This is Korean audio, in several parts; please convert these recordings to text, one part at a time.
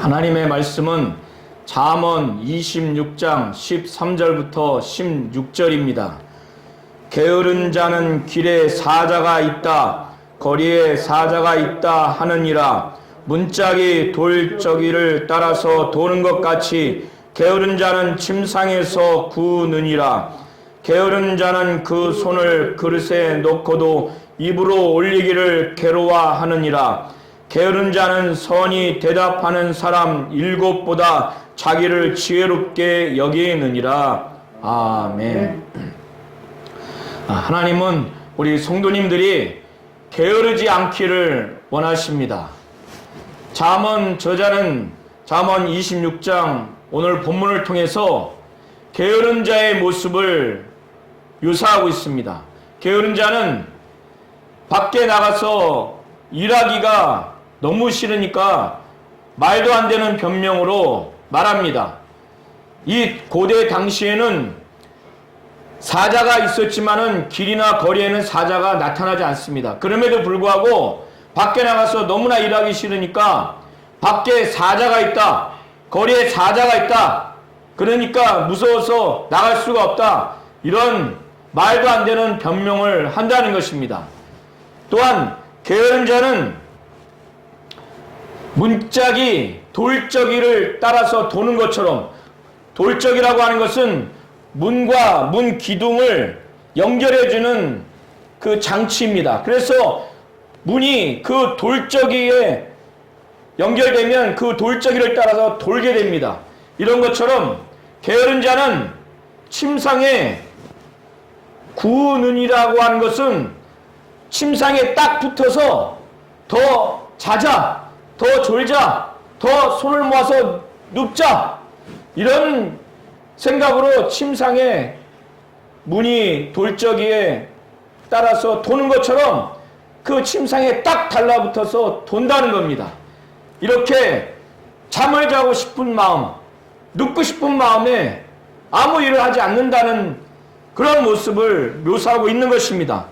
하나님의 말씀은 잠언 26장 13절부터 16절입니다. 게으른 자는 길에 사자가 있다, 거리에 사자가 있다 하느니라. 문짝이 돌저기를 따라서 도는 것 같이 게으른 자는 침상에서 구느니라. 게으른 자는 그 손을 그릇에 놓고도 입으로 올리기를 괴로워하느니라. 게으른 자는 선히 대답하는 사람 7보다 자기를 지혜롭게 여기느니라. 아멘. 하나님은 우리 성도님들이 게으르지 않기를 원하십니다. 잠언 저자는 잠언 26장 오늘 본문을 통해서 게으른 자의 모습을 묘사하고 있습니다. 게으른 자는 밖에 나가서 일하기가 너무 싫으니까 말도 안 되는 변명으로 말합니다. 이 고대 당시에는 사자가 있었지만은 길이나 거리에는 사자가 나타나지 않습니다. 그럼에도 불구하고 밖에 나가서 너무나 일하기 싫으니까 밖에 사자가 있다, 거리에 사자가 있다, 그러니까 무서워서 나갈 수가 없다, 이런 말도 안 되는 변명을 한다는 것입니다. 또한 게으른 자는 문짝이 돌저기를 따라서 도는 것처럼, 돌저기라고 하는 것은 문과 문 기둥을 연결해주는 그 장치입니다. 그래서 문이 그 돌저기에 연결되면 그 돌저기를 따라서 돌게 됩니다. 이런 것처럼 게으른 자는 침상에 구느니라고 하는 것은 침상에 딱 붙어서 더 자자, 더 졸자, 더 손을 모아서 눕자, 이런 생각으로 침상에 문이 돌저기에 따라서 도는 것처럼 그 침상에 딱 달라붙어서 돈다는 겁니다. 이렇게 잠을 자고 싶은 마음, 눕고 싶은 마음에 아무 일을 하지 않는다는 그런 모습을 묘사하고 있는 것입니다.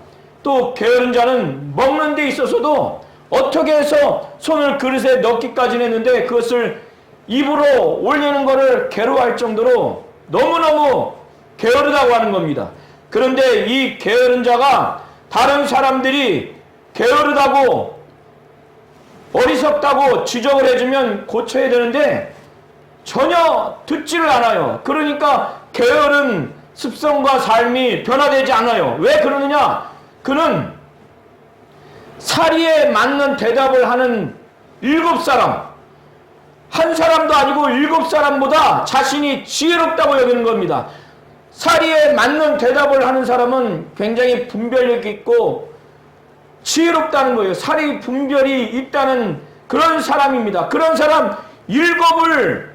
또 게으른 자는 먹는 데 있어서도 어떻게 해서 손을 그릇에 넣기까지는 했는데 그것을 입으로 올리는 것을 괴로워할 정도로 너무너무 게으르다고 하는 겁니다. 그런데 이 게으른 자가 다른 사람들이 게으르다고 어리석다고 지적을 해주면 고쳐야 되는데 전혀 듣지를 않아요. 그러니까 게으른 습성과 삶이 변화되지 않아요. 왜 그러느냐? 그는 사리에 맞는 대답을 하는 7사람, 한 사람도 아니고 7사람보다 자신이 지혜롭다고 여기는 겁니다. 사리에 맞는 대답을 하는 사람은 굉장히 분별력 있고 지혜롭다는 거예요. 사리 분별이 있다는 그런 사람입니다. 그런 사람 7을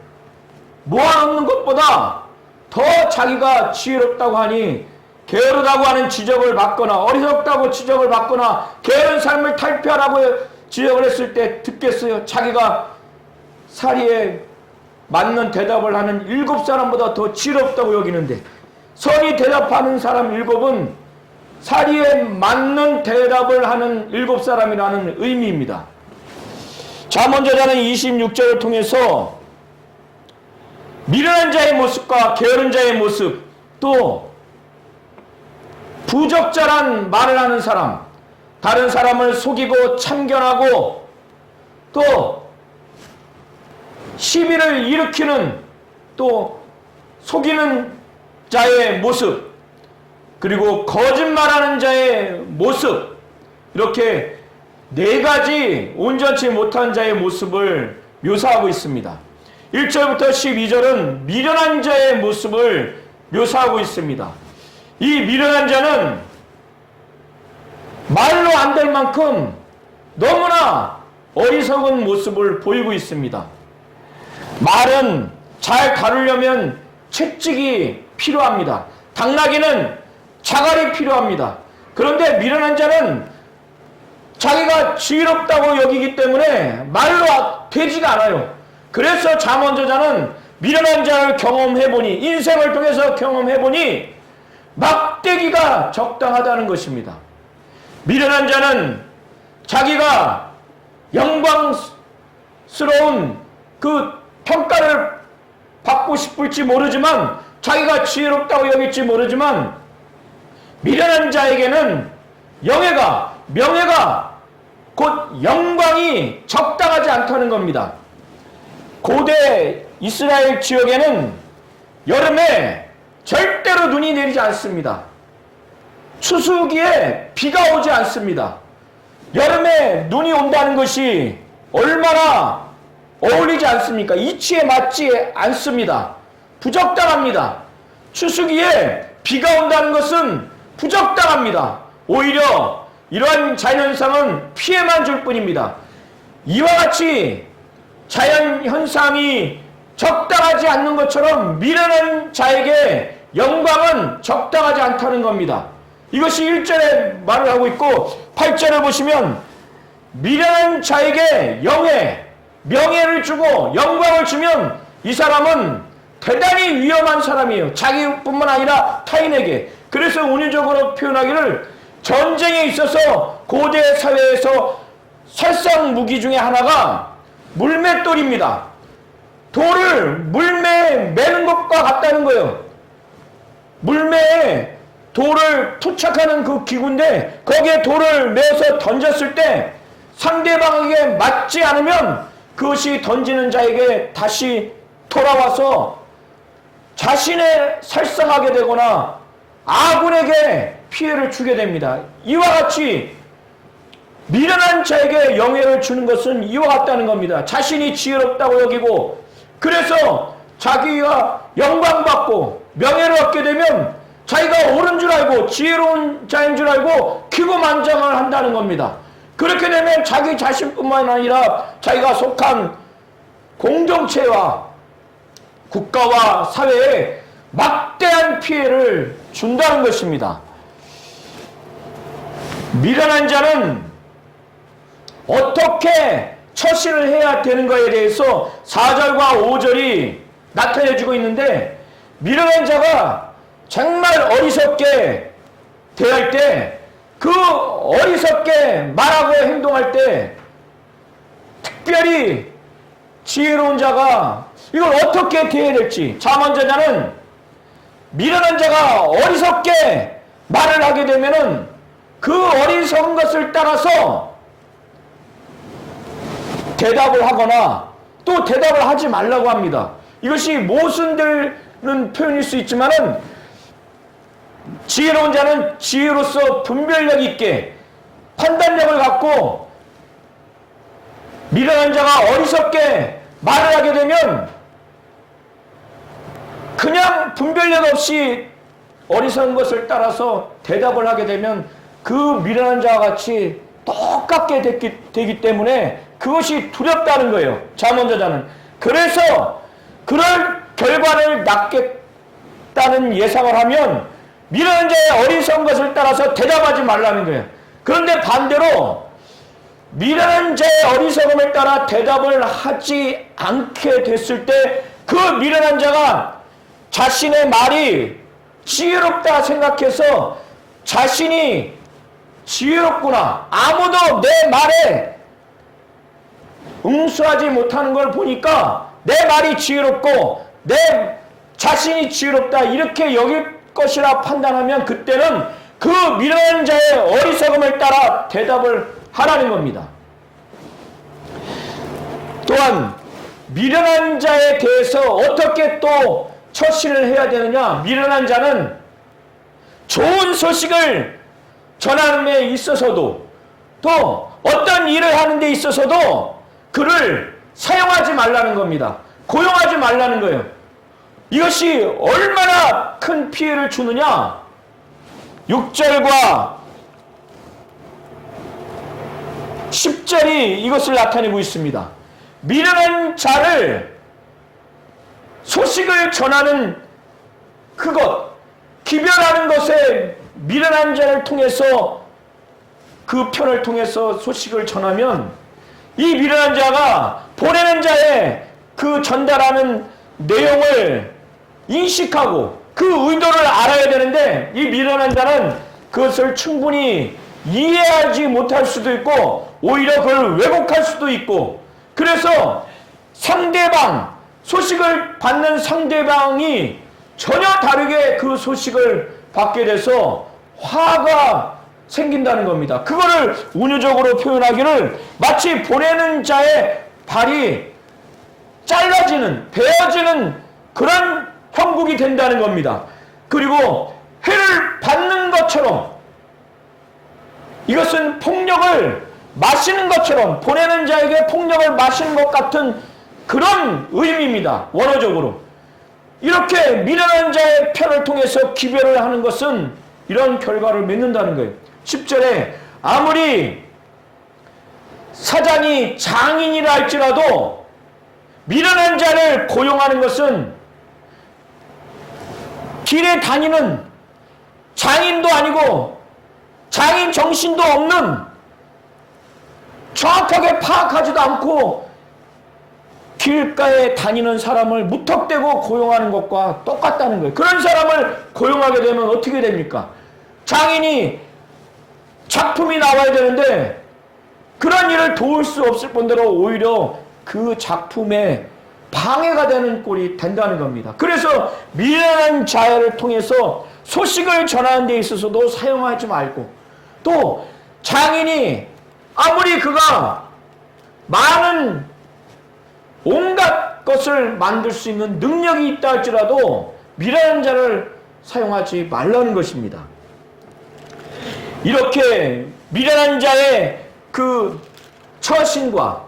모아놓는 것보다 더 자기가 지혜롭다고 하니 게으르다고 하는 지적을 받거나 어리석다고 지적을 받거나 게으른 삶을 탈피하라고 지적을 했을 때 듣겠어요? 자기가 사리에 맞는 대답을 하는 7사람보다 더 지혜롭다고 여기는데, 선이 대답하는 사람 7은 사리에 맞는 대답을 하는 7사람이라는 의미입니다. 잠언저자는 26절을 통해서 미련한 자의 모습과 게으른 자의 모습, 또 부적절한 말을 하는 사람, 다른 사람을 속이고 참견하고 또 시비를 일으키는, 또 속이는 자의 모습, 그리고 거짓말하는 자의 모습, 이렇게 4가지 온전치 못한 자의 모습을 묘사하고 있습니다. 1절부터 12절은 미련한 자의 모습을 묘사하고 있습니다. 이 미련한 자는 말로 안 될 만큼 너무나 어리석은 모습을 보이고 있습니다. 말은 잘 다루려면 채찍이 필요합니다. 당나귀는 자갈이 필요합니다. 그런데 미련한 자는 자기가 지혜롭다고 여기기 때문에 말로 되지가 않아요. 그래서 잠언저자는 미련한 자를 경험해보니, 인생을 통해서 경험해보니 막대기가 적당하다는 것입니다. 미련한 자는 자기가 영광스러운 그 평가를 받고 싶을지 모르지만 자기가 지혜롭다고 여길지 모르지만 미련한 자에게는 명예가 곧 영광이 적당하지 않다는 겁니다. 고대 이스라엘 지역에는 여름에 절대로 눈이 내리지 않습니다. 추수기에 비가 오지 않습니다. 여름에 눈이 온다는 것이 얼마나 어울리지 않습니까? 이치에 맞지 않습니다. 부적당합니다. 추수기에 비가 온다는 것은 부적당합니다. 오히려 이러한 자연현상은 피해만 줄 뿐입니다. 이와 같이 자연현상이 적당하지 않는 것처럼 미련한 자에게 영광은 적당하지 않다는 겁니다. 이것이 1절에 말을 하고 있고 8절을 보시면 미련한 자에게 명예를 주고 영광을 주면 이 사람은 대단히 위험한 사람이에요. 자기뿐만 아니라 타인에게. 그래서 운유적으로 표현하기를 전쟁에 있어서 고대 사회에서 살상무기 중에 하나가 물맷돌입니다. 돌을 물매에 매는 것과 같다는 거예요. 물매에 돌을 투착하는 그 기구인데 거기에 돌을 매서 던졌을 때 상대방에게 맞지 않으면 그것이 던지는 자에게 다시 돌아와서 자신을 살상하게 되거나 아군에게 피해를 주게 됩니다. 이와 같이 미련한 자에게 영예를 주는 것은 이와 같다는 겁니다. 자신이 지혜롭다고 여기고 그래서 자기가 영광받고 명예를 얻게 되면 자기가 옳은 줄 알고 지혜로운 자인 줄 알고 기고만장을 한다는 겁니다. 그렇게 되면 자기 자신뿐만 아니라 자기가 속한 공동체와 국가와 사회에 막대한 피해를 준다는 것입니다. 미련한 자는 어떻게 처신을 해야 되는 것에 대해서 4절과 5절이 나타내주고 있는데 미련한 자가 정말 어리석게 대할 때 그 어리석게 말하고 행동할 때 특별히 지혜로운 자가 이걸 어떻게 대해야 될지 자문자자는 미련한 자가 어리석게 말을 하게 되면은 그 어리석은 것을 따라서 대답을 하거나 또 대답을 하지 말라고 합니다. 이것이 모순되는 표현일 수 있지만은 지혜로운 자는 지혜로서 분별력 있게 판단력을 갖고 미련한 자가 어리석게 말을 하게 되면 그냥 분별력 없이 어리석은 것을 따라서 대답을 하게 되면 그 미련한 자와 같이 똑같게 되기 때문에 그것이 두렵다는 거예요. 자문자자는. 그래서 그럴 결과를 낳겠다는 예상을 하면 미련한 자의 어리석은 것을 따라서 대답하지 말라는 거예요. 그런데 반대로 미련한 자의 어리석음을 따라 대답을 하지 않게 됐을 때 그 미련한 자가 자신의 말이 지혜롭다 생각해서 자신이 지혜롭구나. 아무도 내 말에 응수하지 못하는 걸 보니까 내 말이 지혜롭고 내 자신이 지혜롭다 이렇게 여길 것이라 판단하면 그때는 그 미련한 자의 어리석음을 따라 대답을 하라는 겁니다. 또한 미련한 자에 대해서 어떻게 또 처신을 해야 되느냐. 미련한 자는 좋은 소식을 전하는 데 있어서도 또 어떤 일을 하는 데 있어서도 그를 사용하지 말라는 겁니다. 고용하지 말라는 거예요. 이것이 얼마나 큰 피해를 주느냐. 6절과 10절이 이것을 나타내고 있습니다. 미련한 자를 소식을 전하는 그것, 기별하는 것에 미련한 자를 통해서 그 편을 통해서 소식을 전하면 이 미련한 자가 보내는 자의 그 전달하는 내용을 인식하고 그 의도를 알아야 되는데 이 미련한 자는 그것을 충분히 이해하지 못할 수도 있고 오히려 그걸 왜곡할 수도 있고 그래서 상대방, 소식을 받는 상대방이 전혀 다르게 그 소식을 받게 돼서 화가 생긴다는 겁니다. 그거를 운유적으로 표현하기를 마치 보내는 자의 발이 잘라지는, 베어지는 그런 형국이 된다는 겁니다. 그리고 해를 받는 것처럼, 이것은 폭력을 마시는 것처럼, 보내는 자에게 폭력을 마시는 것 같은 그런 의미입니다. 원어적으로. 이렇게 미련한 자의 편을 통해서 기별을 하는 것은 이런 결과를 맺는다는 거예요. 10절에 아무리 사장이 장인이라 할지라도 미련한 자를 고용하는 것은 길에 다니는 장인도 아니고 장인 정신도 없는, 정확하게 파악하지도 않고 길가에 다니는 사람을 무턱대고 고용하는 것과 똑같다는 거예요. 그런 사람을 고용하게 되면 어떻게 됩니까? 장인이 작품이 나와야 되는데 그런 일을 도울 수 없을 뿐더러 오히려 그 작품에 방해가 되는 꼴이 된다는 겁니다. 그래서 미련한 자를 통해서 소식을 전하는 데 있어서도 사용하지 말고, 또 장인이 아무리 그가 많은 온갖 것을 만들 수 있는 능력이 있다 할지라도 미련한 자를 사용하지 말라는 것입니다. 이렇게 미련한 자의 그 처신과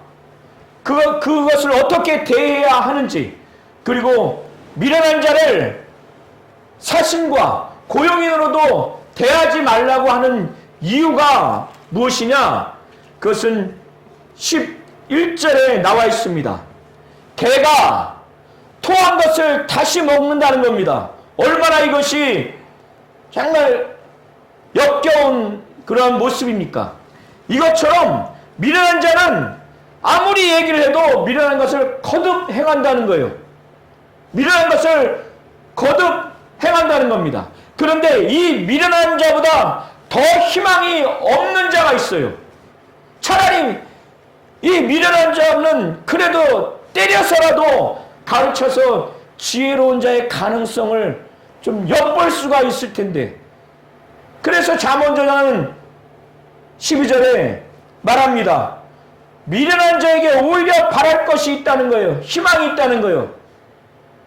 그것을 어떻게 대해야 하는지, 그리고 미련한 자를 사신과 고용인으로도 대하지 말라고 하는 이유가 무엇이냐? 그것은 11절에 나와 있습니다. 개가 토한 것을 다시 먹는다는 겁니다. 얼마나 이것이 정말 역겨운 그런 모습입니까? 이것처럼 미련한 자는 아무리 얘기를 해도 미련한 것을 거듭 행한다는 거예요. 미련한 것을 거듭 행한다는 겁니다. 그런데 이 미련한 자보다 더 희망이 없는 자가 있어요. 차라리 이 미련한 자는 그래도 때려서라도 가르쳐서 지혜로운 자의 가능성을 좀 엿볼 수가 있을 텐데, 그래서 잠언저자는 12절에 말합니다. 미련한 자에게 오히려 바랄 것이 있다는 거예요. 희망이 있다는 거예요.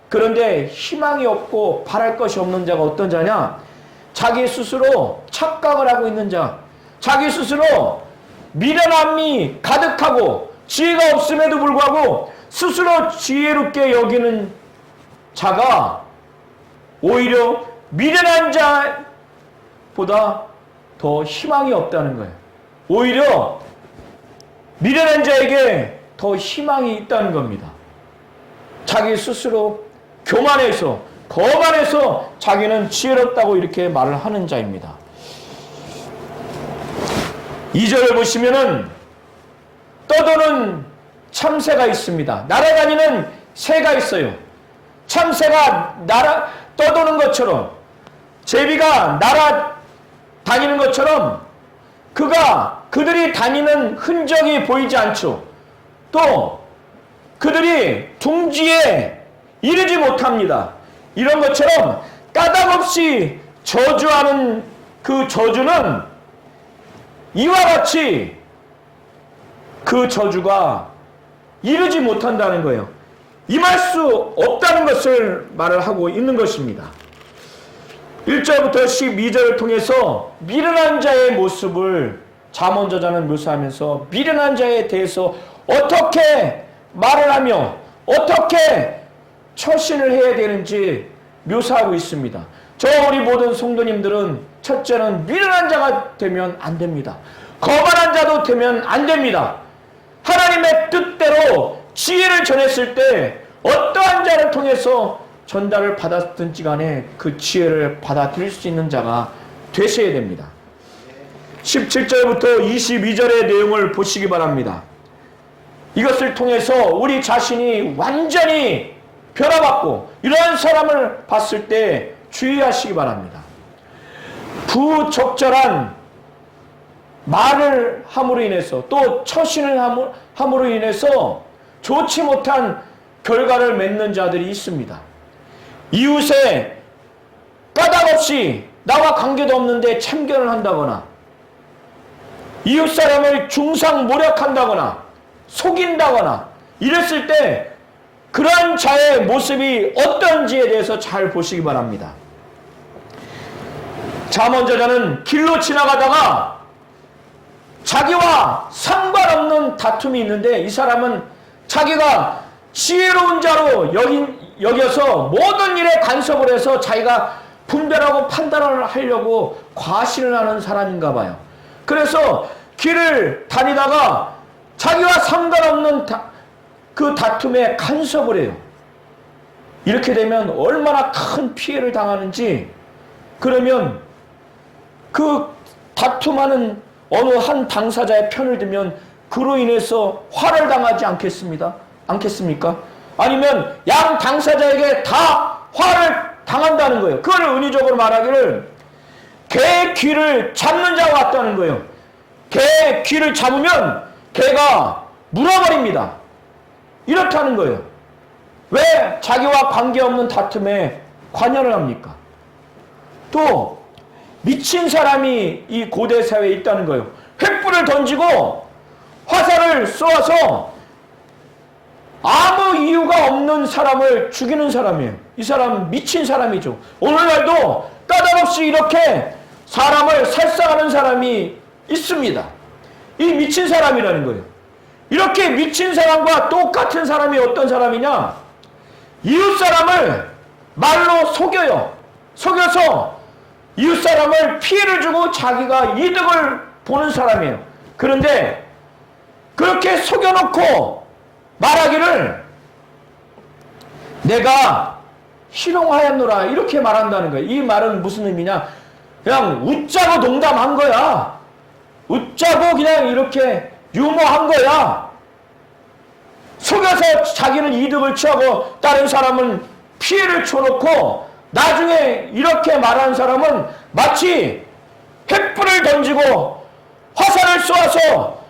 그런데 희망이 없고 바랄 것이 없는 자가 어떤 자냐? 자기 스스로 착각을 하고 있는 자, 자기 스스로 미련함이 가득하고 지혜가 없음에도 불구하고 스스로 지혜롭게 여기는 자가 오히려 미련한 자보다 더 희망이 없다는 거예요. 오히려 미련한 자에게 더 희망이 있다는 겁니다. 자기 스스로 교만해서, 거만해서 자기는 지혜롭다고 이렇게 말을 하는 자입니다. 2절을 보시면은 떠도는 참새가 있습니다. 날아다니는 새가 있어요. 참새가 떠도는 것처럼, 제비가 날아다니는 것처럼 그들이 다니는 흔적이 보이지 않죠. 또 그들이 둥지에 이르지 못합니다. 이런 것처럼 까닭없이 저주하는 그 저주는 이와 같이 그 저주가 이르지 못한다는 거예요. 임할 수 없다는 것을 말을 하고 있는 것입니다. 1절부터 12절을 통해서 미련한 자의 모습을 잠언저자는 묘사하면서 미련한 자에 대해서 어떻게 말을 하며 어떻게 처신을 해야 되는지 묘사하고 있습니다. 우리 모든 성도님들은 첫째는 미련한 자가 되면 안 됩니다. 거만한 자도 되면 안 됩니다. 하나님의 뜻대로 지혜를 전했을 때 어떠한 자를 통해서 전달을 받았든지 간에 그 지혜를 받아들일 수 있는 자가 되셔야 됩니다. 17절부터 22절의 내용을 보시기 바랍니다. 이것을 통해서 우리 자신이 완전히 변화받고 이러한 사람을 봤을 때 주의하시기 바랍니다. 부적절한 말을 함으로 인해서 또 처신을 함으로 인해서 좋지 못한 결과를 맺는 자들이 있습니다. 이웃에 까닭없이 나와 관계도 없는데 참견을 한다거나 이웃 사람을 중상모략한다거나 속인다거나 이랬을 때 그러한 자의 모습이 어떤지에 대해서 잘 보시기 바랍니다. 잠언저자는 길로 지나가다가 자기와 상관없는 다툼이 있는데 이 사람은 자기가 지혜로운 자로 여겨서 모든 일에 간섭을 해서 자기가 분별하고 판단을 하려고 과신을 하는 사람인가 봐요. 그래서 길을 다니다가 자기와 상관없는 그 다툼에 간섭을 해요. 이렇게 되면 얼마나 큰 피해를 당하는지, 그러면 그 다툼하는 어느 한 당사자의 편을 들면 그로 인해서 화를 당하지 않겠습니까? 아니면 양 당사자에게 다 화를 당한다는 거예요. 그걸 은유적으로 말하기를 개의 귀를 잡는 자와 같다는 거예요. 개의 귀를 잡으면 개가 물어버립니다. 이렇다는 거예요. 왜 자기와 관계없는 다툼에 관여를 합니까? 또 미친 사람이 이 고대 사회에 있다는 거예요. 횃불을 던지고 화살을 쏘아서 아무 이유가 없는 사람을 죽이는 사람이에요. 이 사람은 미친 사람이죠. 오늘날도 까닭없이 이렇게 사람을 살상하는 사람이 있습니다. 이 미친 사람이라는 거예요. 이렇게 미친 사람과 똑같은 사람이 어떤 사람이냐? 이웃 사람을 말로 속여요. 속여서 이웃 사람을 피해를 주고 자기가 이득을 보는 사람이에요. 그런데 그렇게 속여놓고 말하기를 내가 희롱하였노라 이렇게 말한다는 거예요. 이 말은 무슨 의미냐? 그냥 웃자고 농담한 거야. 웃자고 그냥 이렇게 유머한 거야. 속여서 자기는 이득을 취하고 다른 사람은 피해를 줘놓고 나중에 이렇게 말하는 사람은 마치 횃불을 던지고 화살을 쏘아서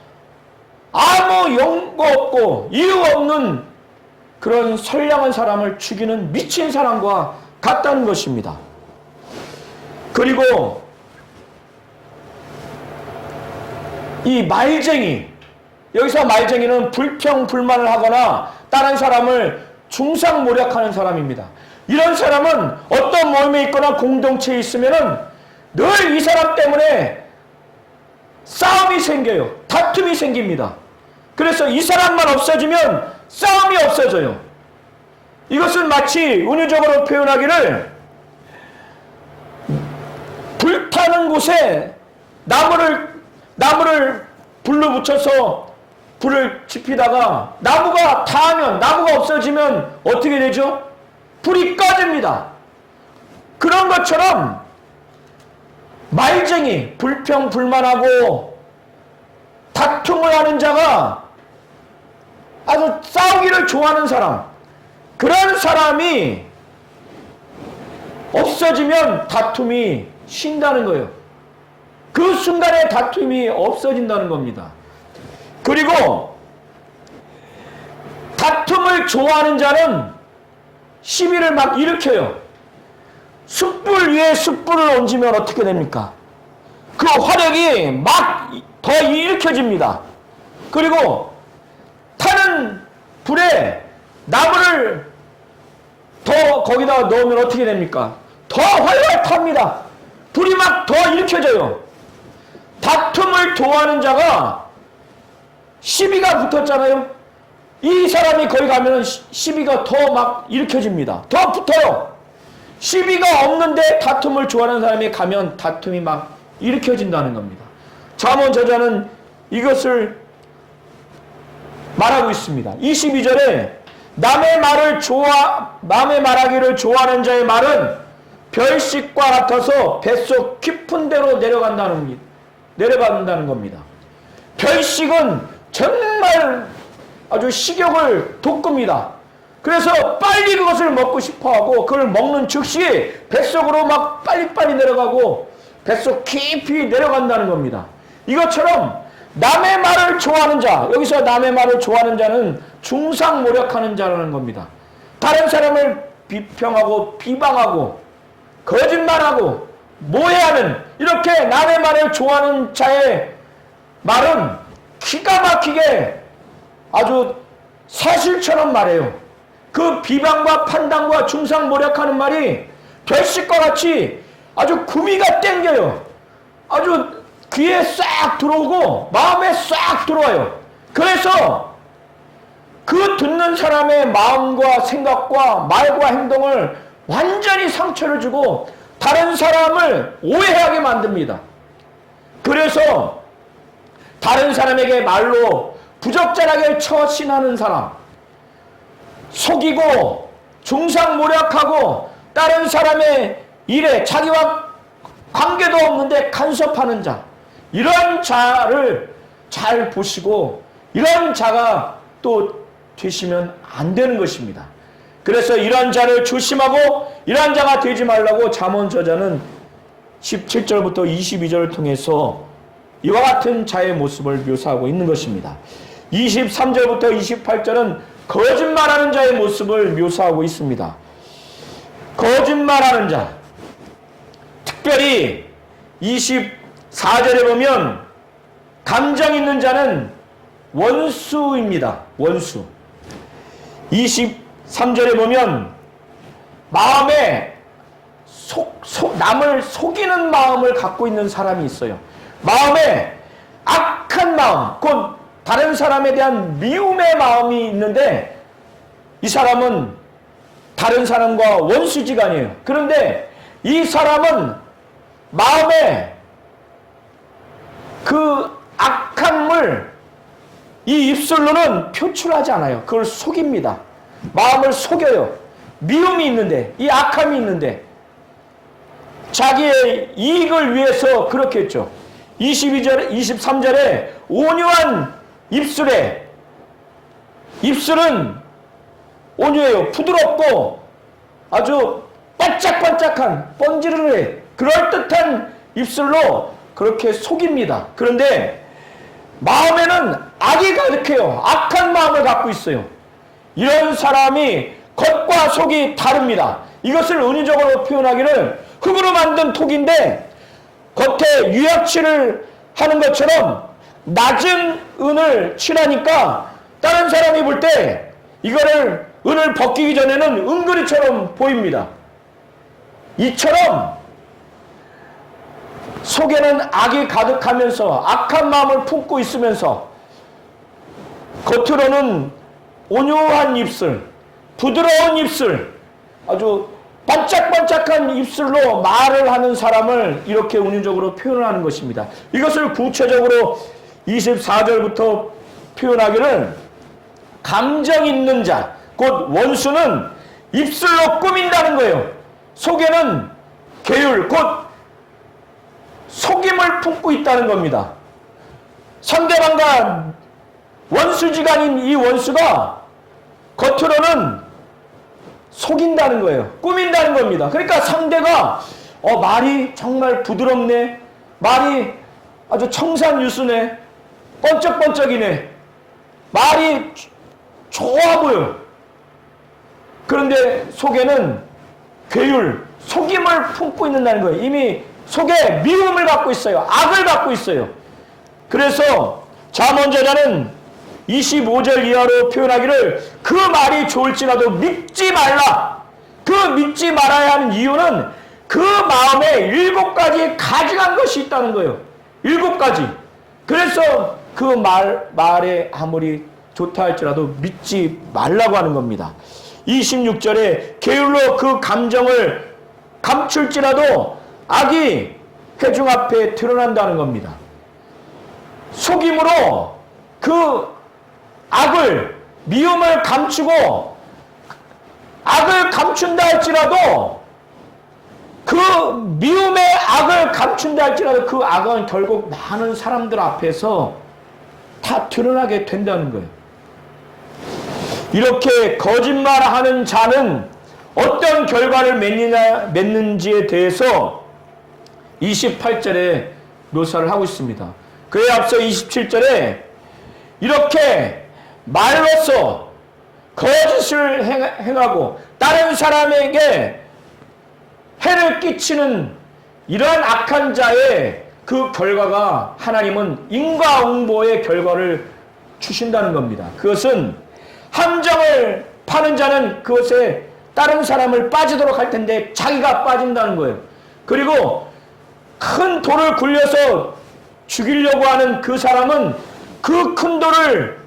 아무 용거 없고 이유 없는 그런 선량한 사람을 죽이는 미친 사람과 같다는 것입니다. 그리고 이 말쟁이, 여기서 말쟁이는 불평불만을 하거나 다른 사람을 중상모략하는 사람입니다. 이런 사람은 어떤 모임에 있거나 공동체에 있으면은 늘 이 사람 때문에 싸움이 생겨요. 다툼이 생깁니다. 그래서 이 사람만 없어지면 싸움이 없어져요. 이것은 마치 은유적으로 표현하기를 불타는 곳에 나무를 불로 붙여서 불을 지피다가 나무가 타면, 나무가 없어지면 어떻게 되죠? 불이 꺼집니다. 그런 것처럼 말쟁이, 불평불만하고 다툼을 하는 자가 아주 싸우기를 좋아하는 사람, 그런 사람이 없어지면 다툼이 쉰다는 거예요. 그 순간에 다툼이 없어진다는 겁니다. 그리고 다툼을 좋아하는 자는 시비를 막 일으켜요. 숯불 위에 숯불을 얹으면 어떻게 됩니까? 그 화력이 막 더 일으켜집니다. 그리고 타는 불에 나무를 더 거기다 넣으면 어떻게 됩니까? 더 활활 탑니다. 불이 막 더 일으켜져요. 다툼을 좋아하는 자가 시비가 붙었잖아요. 이 사람이 거기 가면 시비가 더 막 일으켜집니다. 더 붙어요. 시비가 없는데 다툼을 좋아하는 사람이 가면 다툼이 막 일으켜진다는 겁니다. 잠언 저자는 이것을 말하고 있습니다. 22절에 남의 말하기를 좋아하는 자의 말은 별식과 같아서 뱃속 깊은 데로 내려간다는 겁니다. 별식은 정말 아주 식욕을 돋굽니다. 그래서 빨리 그것을 먹고 싶어하고 그걸 먹는 즉시 뱃속으로 막 빨리빨리 내려가고 뱃속 깊이 내려간다는 겁니다. 이것처럼 남의 말을 좋아하는 자, 여기서 남의 말을 좋아하는 자는 중상모략하는 자라는 겁니다. 다른 사람을 비평하고 비방하고 거짓말하고 모해하는, 이렇게 남의 말을 좋아하는 자의 말은 기가 막히게 아주 사실처럼 말해요. 그 비방과 판단과 중상모략하는 말이 별식과 같이 아주 구미가 땡겨요. 아주 귀에 싹 들어오고 마음에 싹 들어와요. 그래서 그 듣는 사람의 마음과 생각과 말과 행동을 완전히 상처를 주고 다른 사람을 오해하게 만듭니다. 그래서 다른 사람에게 말로 부적절하게 처신하는 사람, 속이고 중상모략하고 다른 사람의 일에 자기와 관계도 없는데 간섭하는 자, 이런 자를 잘 보시고 이런 자가 또 되시면 안 되는 것입니다. 그래서 이런 자를 조심하고 이런 자가 되지 말라고 잠언 저자는 17절부터 22절을 통해서 이와 같은 자의 모습을 묘사하고 있는 것입니다. 23절부터 28절은 거짓말하는 자의 모습을 묘사하고 있습니다. 거짓말하는 자, 특별히 24절에 보면 감정 있는 자는 원수입니다. 원수. 23절에 보면 마음에 남을 속이는 마음을 갖고 있는 사람이 있어요. 마음에 악한 마음, 곧 다른 사람에 대한 미움의 마음이 있는데 이 사람은 다른 사람과 원수지간이에요. 그런데 이 사람은 마음에 그 악함을 이 입술로는 표출하지 않아요. 그걸 속입니다. 마음을 속여요. 미움이 있는데, 이 악함이 있는데 자기의 이익을 위해서 그렇게 했죠. 23절에 온유한 입술은 온유해요. 부드럽고 아주 반짝반짝한 번지르르해 그럴듯한 입술로 그렇게 속입니다. 그런데 마음에는 악이 가득해요. 악한 마음을 갖고 있어요. 이런 사람이 겉과 속이 다릅니다. 이것을 은유적으로 표현하기를 흙으로 만든 톡인데 겉에 유약칠을 하는 것처럼 낮은 은을 칠하니까 다른 사람이 볼 때 이거를 은을 벗기기 전에는 은그리처럼 보입니다. 이처럼 속에는 악이 가득하면서 악한 마음을 품고 있으면서 겉으로는 온유한 입술, 부드러운 입술, 아주 반짝반짝한 입술로 말을 하는 사람을 이렇게 은유적으로 표현하는 것입니다. 이것을 구체적으로 24절부터 표현하기를 감정 있는 자, 곧 원수는 입술로 꾸민다는 거예요. 속에는 계율, 곧 속임을 품고 있다는 겁니다. 상대방과 원수지간인 이 원수가 겉으로는 속인다는 거예요. 꾸민다는 겁니다. 그러니까 상대가 말이 정말 부드럽네, 말이 아주 청산유수네, 번쩍번쩍이네, 말이 좋아 보여. 그런데 속에는 괴율, 속임을 품고 있는다는 거예요. 이미 속에 미움을 갖고 있어요. 악을 갖고 있어요. 그래서 잠언저자는 25절 이하로 표현하기를 그 말이 좋을지라도 믿지 말라. 그 믿지 말아야 하는 이유는 그 마음에 7가지 가증한 것이 있다는 거예요. 7가지. 그래서 그 말에 아무리 좋다 할지라도 믿지 말라고 하는 겁니다. 26절에 게을러 그 감정을 감출지라도 악이 회중 앞에 드러난다는 겁니다. 속임으로 그 악을, 미움을 감추고 악을 감춘다 할지라도 그 미움의 악을 감춘다 할지라도 그 악은 결국 많은 사람들 앞에서 다 드러나게 된다는 거예요. 이렇게 거짓말하는 자는 어떤 결과를 맺는지에 대해서 28절에 묘사를 하고 있습니다. 그에 앞서 27절에 이렇게 말로써 거짓을 행하고 다른 사람에게 해를 끼치는 이러한 악한 자의 그 결과가 하나님은 인과응보의 결과를 주신다는 겁니다. 그것은 함정을 파는 자는 그것에 다른 사람을 빠지도록 할 텐데 자기가 빠진다는 거예요. 그리고 큰 돌을 굴려서 죽이려고 하는 그 사람은 그 큰 돌을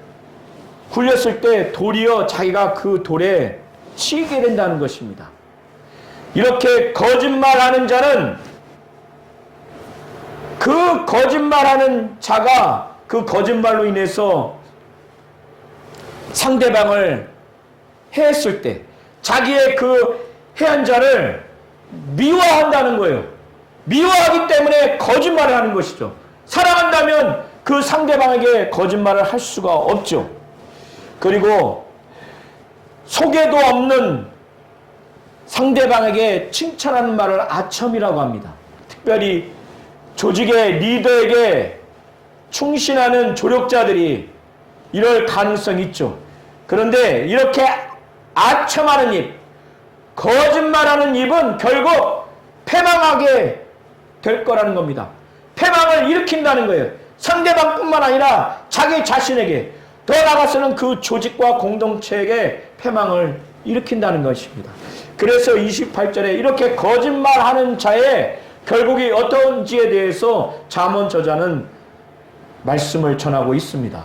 굴렸을 때 도리어 자기가 그 돌에 치이게 된다는 것입니다. 이렇게 거짓말하는 자는 그 거짓말하는 자가 그 거짓말로 인해서 상대방을 해했을 때 자기의 그 해한 자를 미워한다는 거예요. 미워하기 때문에 거짓말을 하는 것이죠. 사랑한다면 그 상대방에게 거짓말을 할 수가 없죠. 그리고 속에도 없는 상대방에게 칭찬하는 말을 아첨이라고 합니다. 특별히 조직의 리더에게 충신하는 조력자들이 이럴 가능성이 있죠. 그런데 이렇게 아첨하는 입, 거짓말하는 입은 결국 패망하게 될 거라는 겁니다. 패망을 일으킨다는 거예요. 상대방뿐만 아니라 자기 자신에게, 더 나아가서는 그 조직과 공동체에게 패망을 일으킨다는 것입니다. 그래서 28절에 이렇게 거짓말하는 자의 결국이 어떤지에 대해서 잠언 저자는 말씀을 전하고 있습니다.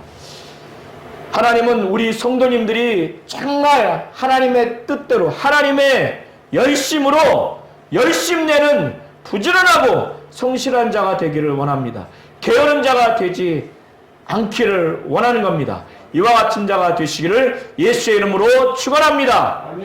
하나님은 우리 성도님들이 정말 하나님의 뜻대로 하나님의 열심으로 열심내는 부지런하고 성실한 자가 되기를 원합니다. 게으른 자가 되지 않기를 원하는 겁니다. 이와 같은 자가 되시기를 예수의 이름으로 축원합니다.